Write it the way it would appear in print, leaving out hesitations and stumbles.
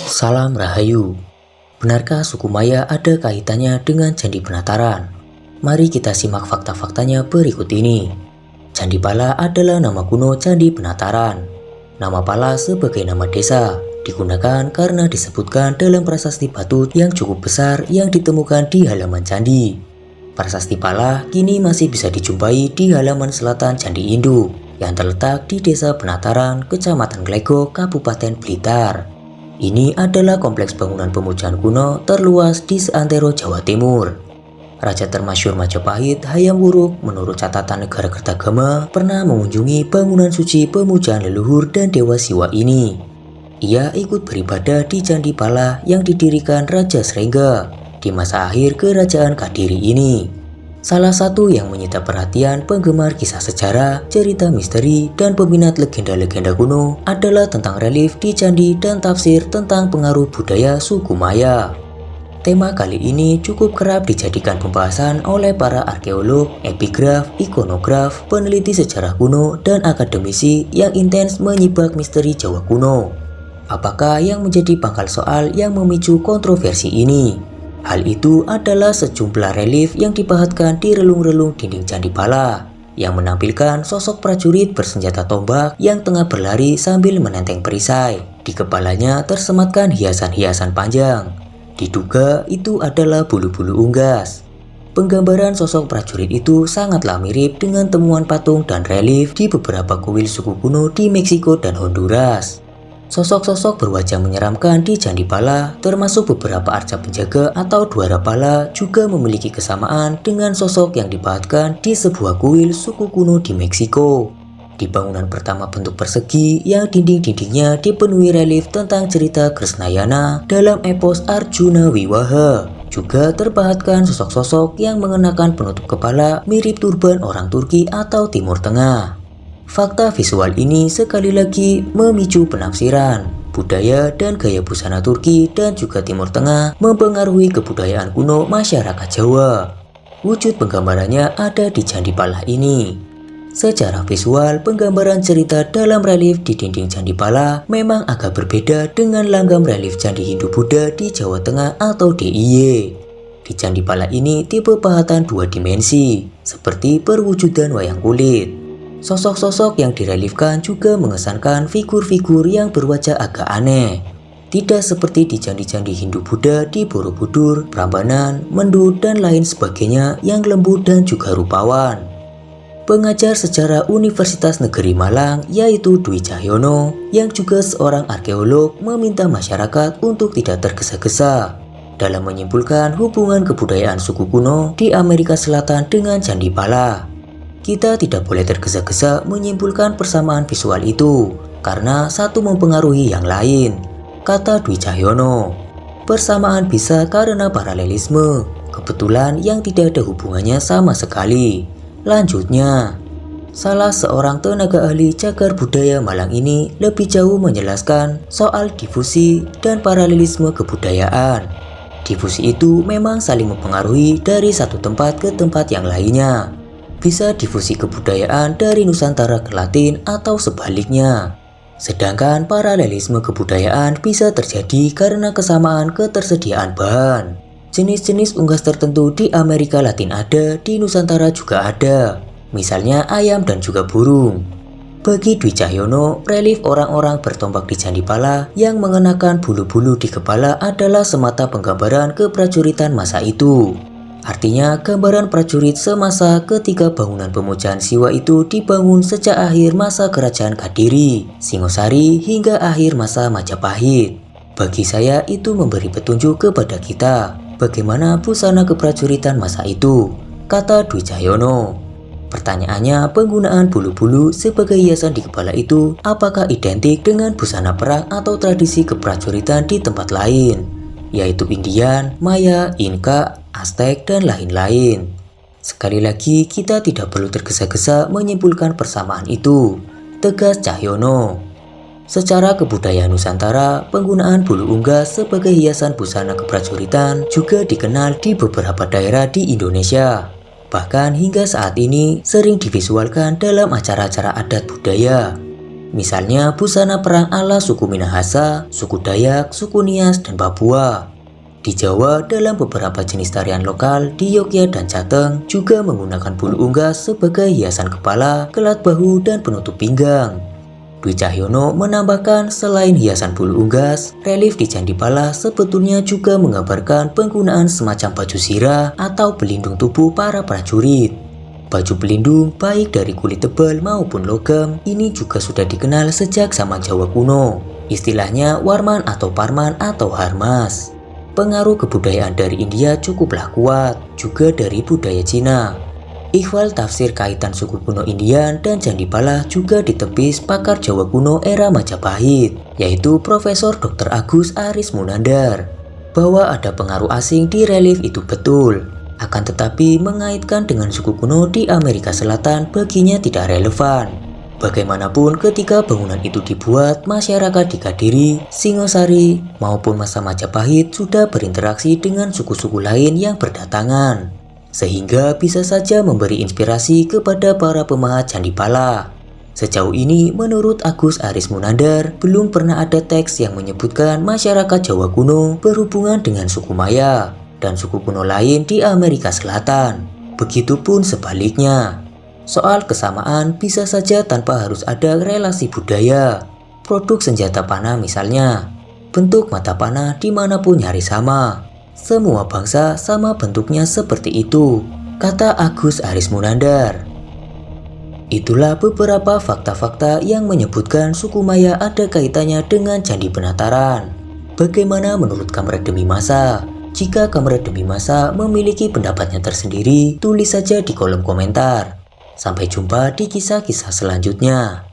Salam Rahayu. Benarkah suku Maya ada kaitannya dengan Candi Penataran? Mari kita simak fakta-faktanya berikut ini. Candi Pala adalah nama kuno Candi Penataran. Nama Pala sebagai nama desa digunakan karena disebutkan dalam prasasti batu yang cukup besar yang ditemukan di halaman candi. Prasasti Pala kini masih bisa dijumpai di halaman selatan Candi Induk yang terletak di Desa Penataran, Kecamatan Glegok, Kabupaten Blitar. Ini adalah kompleks bangunan pemujaan kuno terluas di seantero Jawa Timur. Raja termasyhur Majapahit, Hayam Wuruk, menurut catatan Negara Kertagama, pernah mengunjungi bangunan suci pemujaan leluhur dan Dewa Siwa ini. Ia ikut beribadah di Candi Pala yang didirikan Raja Srengga di masa akhir kerajaan Kadiri ini. Salah satu yang menyita perhatian penggemar kisah sejarah, cerita misteri, dan peminat legenda-legenda kuno adalah tentang relief di candi dan tafsir tentang pengaruh budaya suku Maya. Tema kali ini cukup kerap dijadikan pembahasan oleh para arkeolog, epigraf, ikonograf, peneliti sejarah kuno, dan akademisi yang intens menyibak misteri Jawa kuno. Apakah yang menjadi pangkal soal yang memicu kontroversi ini? Hal itu adalah sejumlah relief yang dipahatkan di relung-relung dinding Candi Pala yang menampilkan sosok prajurit bersenjata tombak yang tengah berlari sambil menenteng perisai. Di kepalanya tersematkan hiasan-hiasan panjang. Diduga itu adalah bulu-bulu unggas. Penggambaran sosok prajurit itu sangatlah mirip dengan temuan patung dan relief di beberapa kuil suku kuno di Meksiko dan Honduras. Sosok-sosok berwajah menyeramkan di Candi Pala, termasuk beberapa arca penjaga atau Dwara Pala, juga memiliki kesamaan dengan sosok yang dipahatkan di sebuah kuil suku kuno di Meksiko. Di bangunan pertama bentuk persegi yang dinding-dindingnya dipenuhi relief tentang cerita Krisnayana dalam epos Arjuna Wiwaha. Juga terpahatkan sosok-sosok yang mengenakan penutup kepala mirip turban orang Turki atau Timur Tengah. Fakta visual ini sekali lagi memicu penafsiran. Budaya dan gaya busana Turki dan juga Timur Tengah mempengaruhi kebudayaan kuno masyarakat Jawa. Wujud penggambarannya ada di Candi Pala ini. Secara visual, penggambaran cerita dalam relief di dinding Candi Pala memang agak berbeda dengan langgam relief Candi Hindu-Buddha di Jawa Tengah atau DIY. Di Candi Pala ini tipe pahatan dua dimensi, seperti perwujudan wayang kulit. Sosok-sosok yang direliefkan juga mengesankan figur-figur yang berwajah agak aneh. Tidak seperti di candi-candi Hindu-Buddha di Borobudur, Prambanan, Mendut, dan lain sebagainya yang lembut dan juga rupawan. Pengajar sejarah Universitas Negeri Malang yaitu Dwi Cahyono yang juga seorang arkeolog meminta masyarakat untuk tidak tergesa-gesa dalam menyimpulkan hubungan kebudayaan suku kuno di Amerika Selatan dengan Candi Pala. Kita tidak boleh tergesa-gesa menyimpulkan persamaan visual itu, karena satu mempengaruhi yang lain, kata Dwi Cahyono. Persamaan bisa karena paralelisme, kebetulan yang tidak ada hubungannya sama sekali. Lanjutnya, salah seorang tenaga ahli cagar budaya Malang ini lebih jauh menjelaskan soal difusi dan paralelisme kebudayaan. Difusi itu memang saling mempengaruhi dari satu tempat ke tempat yang lainnya. Bisa difusi kebudayaan dari Nusantara ke Latin atau sebaliknya. Sedangkan paralelisme kebudayaan bisa terjadi karena kesamaan ketersediaan bahan. Jenis-jenis unggas tertentu di Amerika Latin ada, di Nusantara juga ada. Misalnya ayam dan juga burung. Bagi Dwi Cahyono, relief orang-orang bertombak di Candi Pala yang mengenakan bulu-bulu di kepala adalah semata penggambaran keprajuritan masa itu. Artinya gambaran prajurit semasa ketika bangunan pemujaan Siwa itu dibangun sejak akhir masa kerajaan Kadiri, Singosari hingga akhir masa Majapahit. Bagi saya itu memberi petunjuk kepada kita bagaimana busana keprajuritan masa itu, kata Dwi Cahyono. Pertanyaannya, penggunaan bulu-bulu sebagai hiasan di kepala itu apakah identik dengan busana perang atau tradisi keprajuritan di tempat lain, yaitu Indian, Maya, Inka, Aztek, dan lain-lain. Sekali lagi, kita tidak perlu tergesa-gesa menyimpulkan persamaan itu, tegas Cahyono. Secara kebudayaan Nusantara, penggunaan bulu unggas sebagai hiasan busana keprajuritan juga dikenal di beberapa daerah di Indonesia. Bahkan hingga saat ini sering divisualkan dalam acara-acara adat budaya. Misalnya busana perang ala suku Minahasa, suku Dayak, suku Nias, dan Papua. Di Jawa, dalam beberapa jenis tarian lokal di Yogyakarta dan Jateng juga menggunakan bulu unggas sebagai hiasan kepala, kelat bahu, dan penutup pinggang. Dwi Cahyono menambahkan selain hiasan bulu unggas, relief di Candi Pala sebetulnya juga menggambarkan penggunaan semacam baju zirah atau pelindung tubuh para prajurit. Baju pelindung baik dari kulit tebal maupun logam ini juga sudah dikenal sejak zaman Jawa kuno. Istilahnya warman atau parman atau harmas. Pengaruh kebudayaan dari India cukuplah kuat, juga dari budaya Cina. Ikhwal tafsir kaitan suku kuno Indian dan Candi Pala juga ditepis pakar Jawa kuno era Majapahit, yaitu Profesor Dr. Agus Aris Munandar. Bahwa ada pengaruh asing di relief itu betul. Akan tetapi mengaitkan dengan suku kuno di Amerika Selatan baginya tidak relevan. Bagaimanapun ketika bangunan itu dibuat, masyarakat di Kadiri, Singosari, maupun masa Majapahit sudah berinteraksi dengan suku-suku lain yang berdatangan. Sehingga bisa saja memberi inspirasi kepada para pemahat Candi Pala. Sejauh ini menurut Agus Aris Munandar belum pernah ada teks yang menyebutkan masyarakat Jawa kuno berhubungan dengan suku Maya dan suku kuno lain di Amerika Selatan. Begitupun sebaliknya. Soal kesamaan bisa saja tanpa harus ada relasi budaya. Produk senjata panah misalnya, bentuk mata panah dimanapun nyaris sama. Semua bangsa sama bentuknya seperti itu, kata Agus Aris Munandar. Itulah beberapa fakta-fakta yang menyebutkan suku Maya ada kaitannya dengan Candi Penataran. Bagaimana menurut Kamret Demi Masa? Jika Kamret Demi Masa memiliki pendapatnya tersendiri, tulis saja di kolom komentar. Sampai jumpa di kisah-kisah selanjutnya.